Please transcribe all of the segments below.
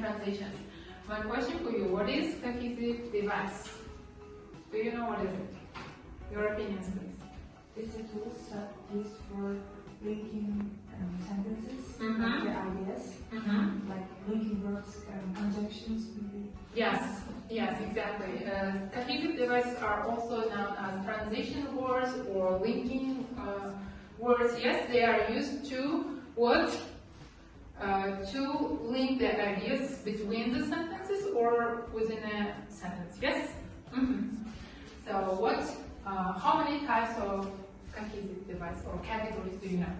transitions. My question for you, what is cohesive device? Do you know what is it? Your opinions, please. It's a tool used for linking sentences, like the ideas, like linking verbs, conjunctions. Yes, exactly. Cohesive devices are also known as transition words or linking words. Yes, they are used to what? To link the ideas between the sentences or within a sentence. Yes. So, how many types of cohesive device or categories do you know?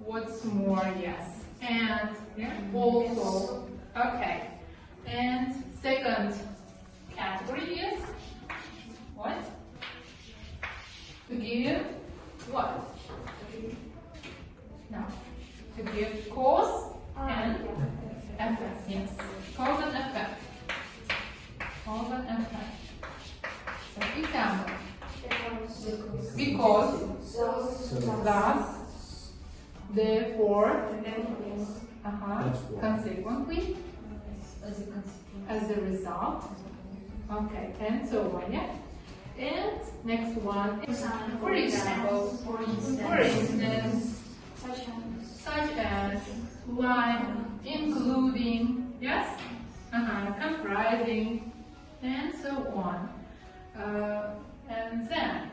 What's more, yes. And also, okay. And second category is what? To give what? No. To give cause and effect. Yes. Cause and effect. Cause and effect. So example. Because, thus, therefore, consequently, as a result, okay, and so on, yeah. And next one, for example, for instance, such as, like, including, yes, comprising, and so on, and then.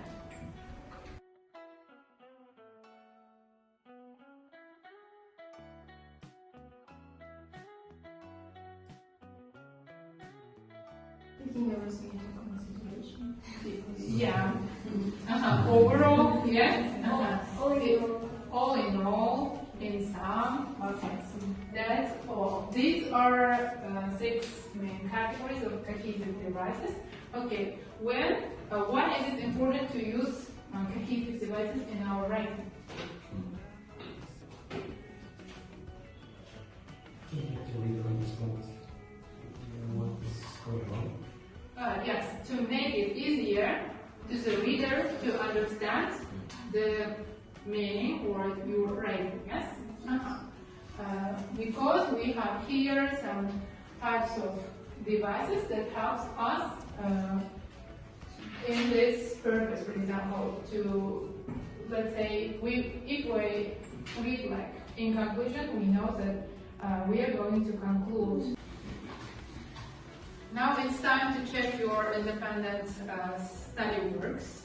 Taking everything into consideration. Yeah. Overall, yes. All in all, in sum. Okay. That's all. These are 6 main categories of cohesive devices. Okay. Why is it important to use cohesive devices in our writing? Yes, to make it easier to the reader to understand the meaning or your writing, yes? Because we have here some types of devices that helps us in this purpose, for example, to, let's say, if we read like in conclusion, we know that we are going to conclude. Now it's time to check your independent study works.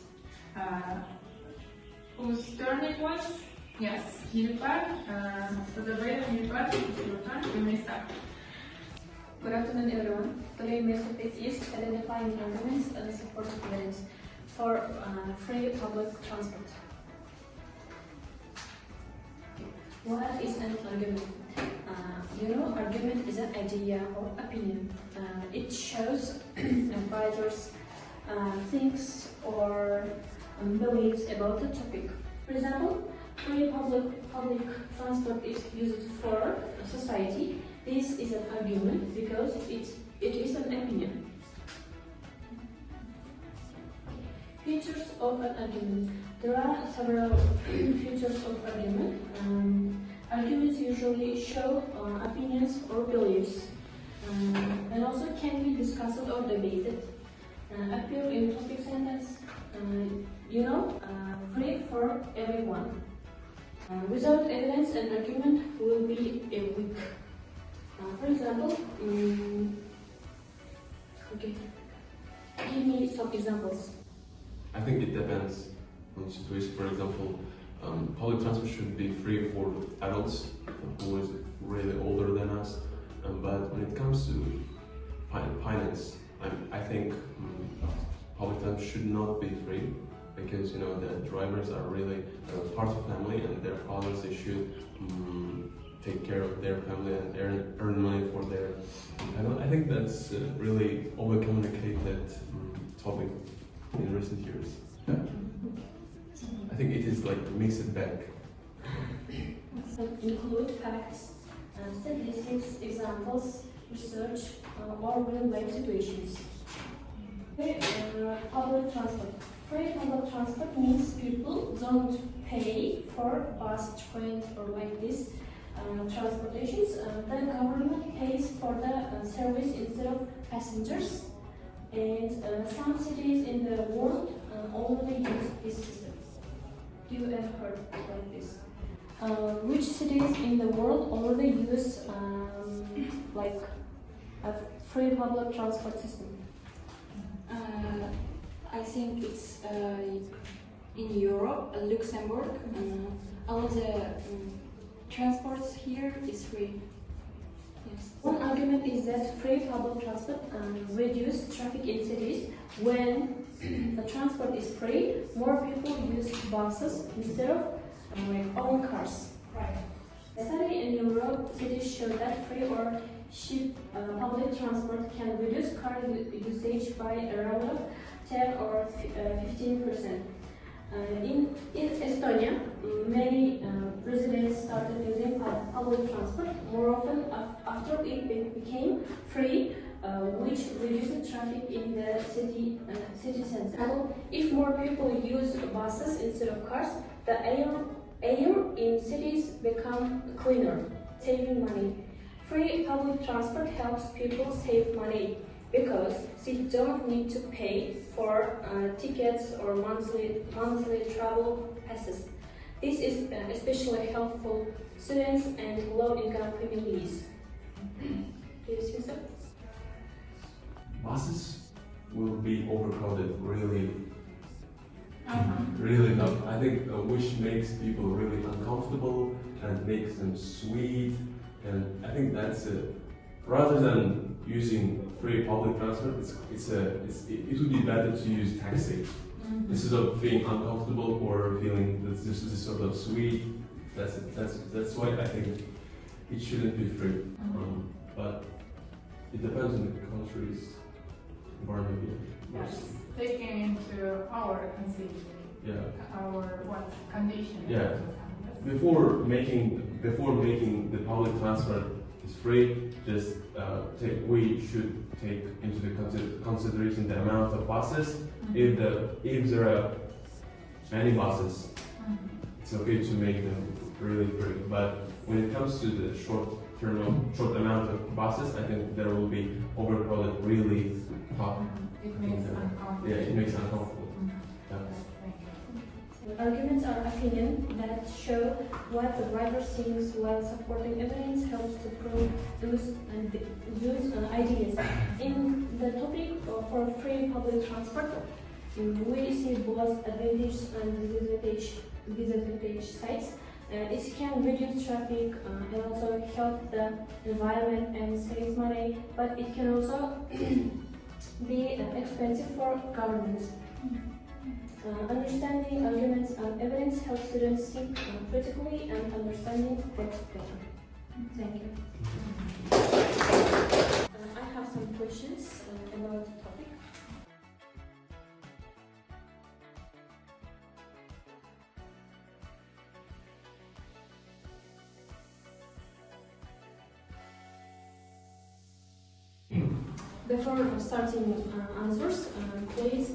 Whose turn it was? Yes, Nilpar. Nilpar, it's your turn. You may start. Good afternoon, everyone. Today, my topic is identifying arguments and supportive evidence for free public transport. What is an argument? Argument is an idea or opinion. It shows writers' thinks or beliefs about the topic. For example, free public transport is used for society. This is an argument because it is an opinion. Features of an argument. There are several features of argument. Arguments usually show opinions or beliefs, and also can be discussed or debated. Appear in topic sentence, free for everyone. Without evidence, an argument will be weak. For example, give me some examples. I think it depends on the situation. For example, public transport should be free for adults who is really older than us. But when it comes to finance, I think public transport should not be free because the drivers are really part of family and their fathers. They should take care of their family and earn money for their. I think that's really over-communicated topic in recent years. I think it is like mixed bag. Include facts, statistics, examples, research, or real-life situations. Public transport. Free public transport means people don't pay for bus, trains, or like this transportations. The government pays for the service instead of passengers. And some cities in the world already use this system. Do you ever heard like this? Which cities in the world already use like a free public transport system? I think it's in Europe, Luxembourg. All the transports here is free. Yes. One argument is that free public transport reduces traffic in cities. When the transport is free, more people use buses instead of own cars. Right. A study in Europe, cities show that free or cheap public transport can reduce car usage by around 10 or 15%. In Estonia, many residents started using public transport more often after it became free, which reduced traffic in the city center. If more people use buses instead of cars, the air in cities become cleaner, saving money. Free public transport helps people save money because they don't need to pay for tickets or monthly travel passes. This is especially helpful to students and low-income families. Do you see so? Buses will be overcrowded, really not. I think which makes people really uncomfortable and makes them sweet, and I think that's it. Rather than using free public transport, it would be better to use taxi instead of being uncomfortable or feeling that this is sort of sweet. That's why I think it shouldn't be free. But it depends on the country's environment. Yes. Taking into our consideration, our condition. Yeah. Before making the public transport is free, just we should take into the consideration the amount of buses. If there are many buses, it's okay to make them really free. But when it comes to the short amount of buses, I think there will be overcrowded really tough. It makes uncomfortable. Yeah, it makes uncomfortable. Yeah. Arguments are opinion that show what the writer thinks, while supporting evidence helps to prove those ideas. In the topic for free public transport, we see both advantages and disadvantage sides. It can reduce traffic and also help the environment and save money, but it can also be expensive for governments. Understanding arguments and evidence helps students think critically and understanding works better. Thank you. I have some questions about the topic. Before starting answers, please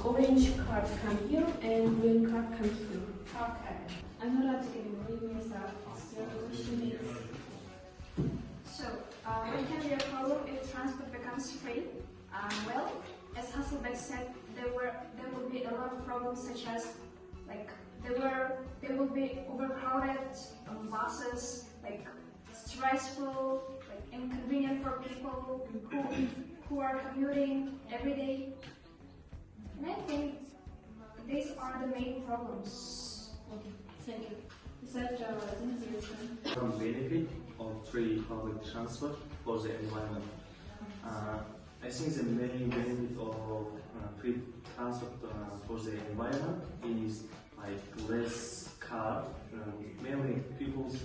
orange card come here and green card come here. Okay. I'm not allowed to give you reviews that your question is. So, what can be a problem if transport becomes free? Well, as Hasselbeck said, there will be a lot of problems such as there will be overcrowded buses, like stressful, like inconvenient for people who are commuting every day. And I think these are the main problems. Okay, thank you. Is that Some benefit of free public transport for the environment. I think the main benefit of free transport for the environment is like less car. Mainly people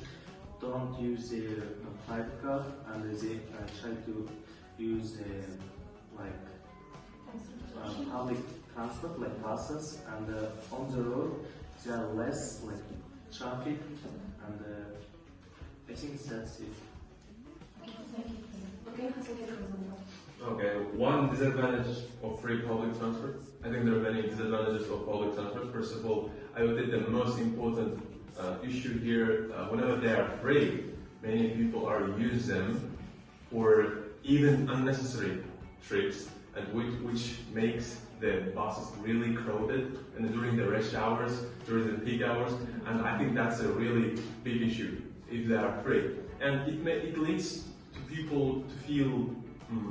don't use their private car and they try to use public transport like buses, and on the road there are less like traffic, and I think that's it. Thank you. Okay, Facilitator. Okay, one disadvantage of free public transport. I think there are many disadvantages of public transport. First of all, I would think the most important issue here, whenever they are free, many people are using them for even unnecessary trips, and which makes the buses really crowded and during the rush hours, during the peak hours, and I think that's a really big issue if they are free. And it leads to people to feel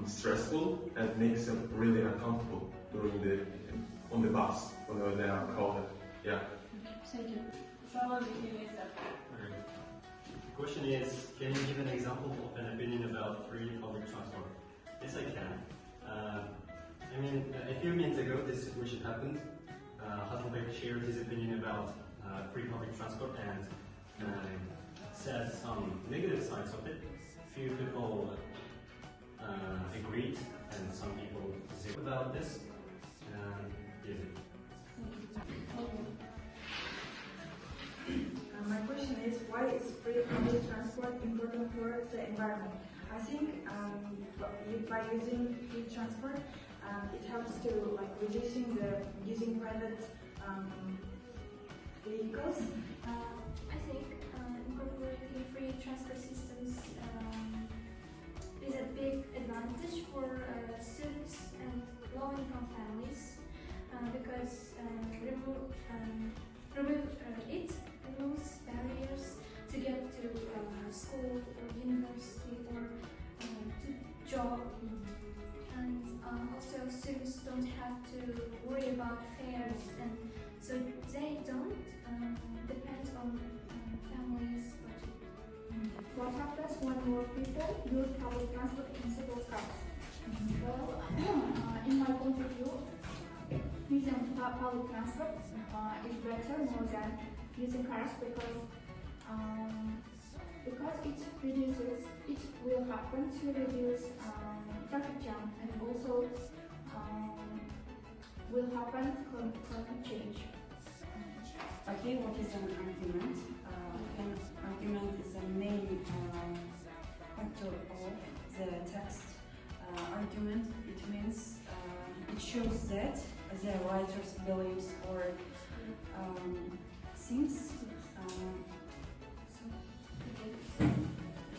stressful and makes them really uncomfortable on the bus whenever they are crowded. Yeah. Thank you. The question is, can you give an example of an opinion about free public transport? Yes, I can. I mean, a few minutes ago, this situation happened. Hasselbeck shared his opinion about free public transport and said some negative sides of it. Few people agreed, and some people disagreed about this. My question is, why is free public transport important for the environment? I think by using free transport, it helps to reducing the using private vehicles. I think incorporating free transport systems is a big advantage for students and low-income families because it removes barriers to get to school or university or to job, and also students don't have to worry about fares, and so they don't depend on families' budget. What happens when more people use public transport instead of cars? Well, in my point of view, using public transport is better more than using cars because it will happen to reduce traffic jam and also will happen climate change. Okay, what is an argument? An argument is a main factor of the text. Argument, it means it shows that the writer's beliefs or things.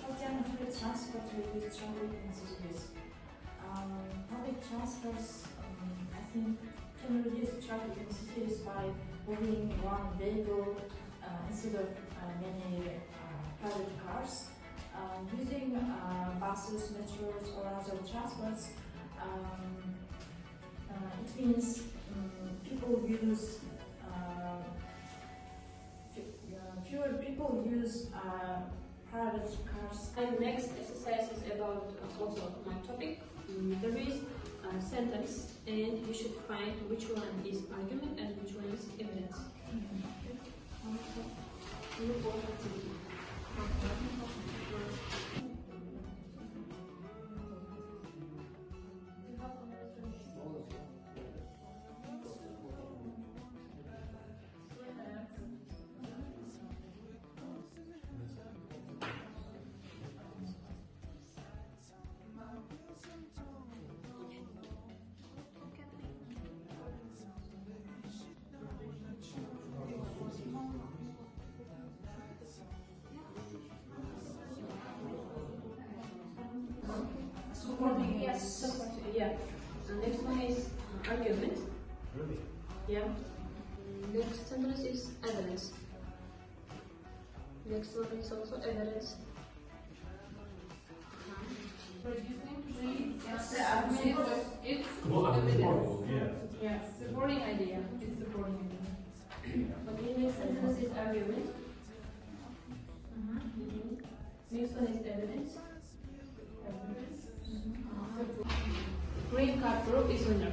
How can public transport reduce traffic in cities? Public transports, I think, can reduce traffic in cities by moving one vehicle instead of many private cars. Using buses, metros, or other transports, it means fewer people use private cars. And next exercise is about also my topic. There is a sentence, and you should find which one is argument and which one is evidence. Supporting, yes. Yeah. And next one is argument. Really? Yeah. Next sentence is evidence. Next one is also evidence. Producing the argument, it's evidence. Yeah, supporting idea. It's supporting idea. Okay, next sentence is argument. Next one is evidence. Green card group is winner.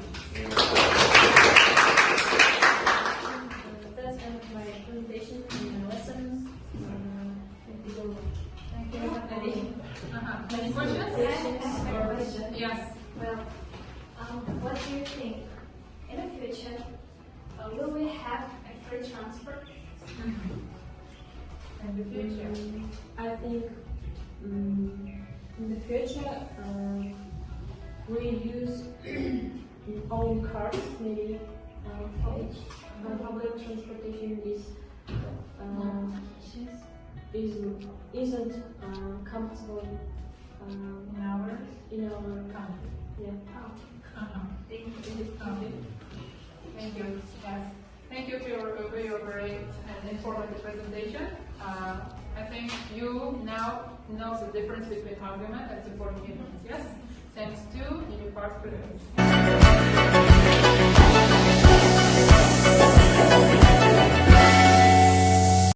That's end of my presentation and lesson. Thank you. Any questions? Yes. Well, what do you think? In the future, will we have a free transport? In the future. I think in the future, we use own cars, maybe public transportation isn't comfortable In our country. Yeah. Thank you. Yes. Thank you for your great and informative presentation. I think you now know the difference between argument and supporting evidence. Yes. Thanks to your participants.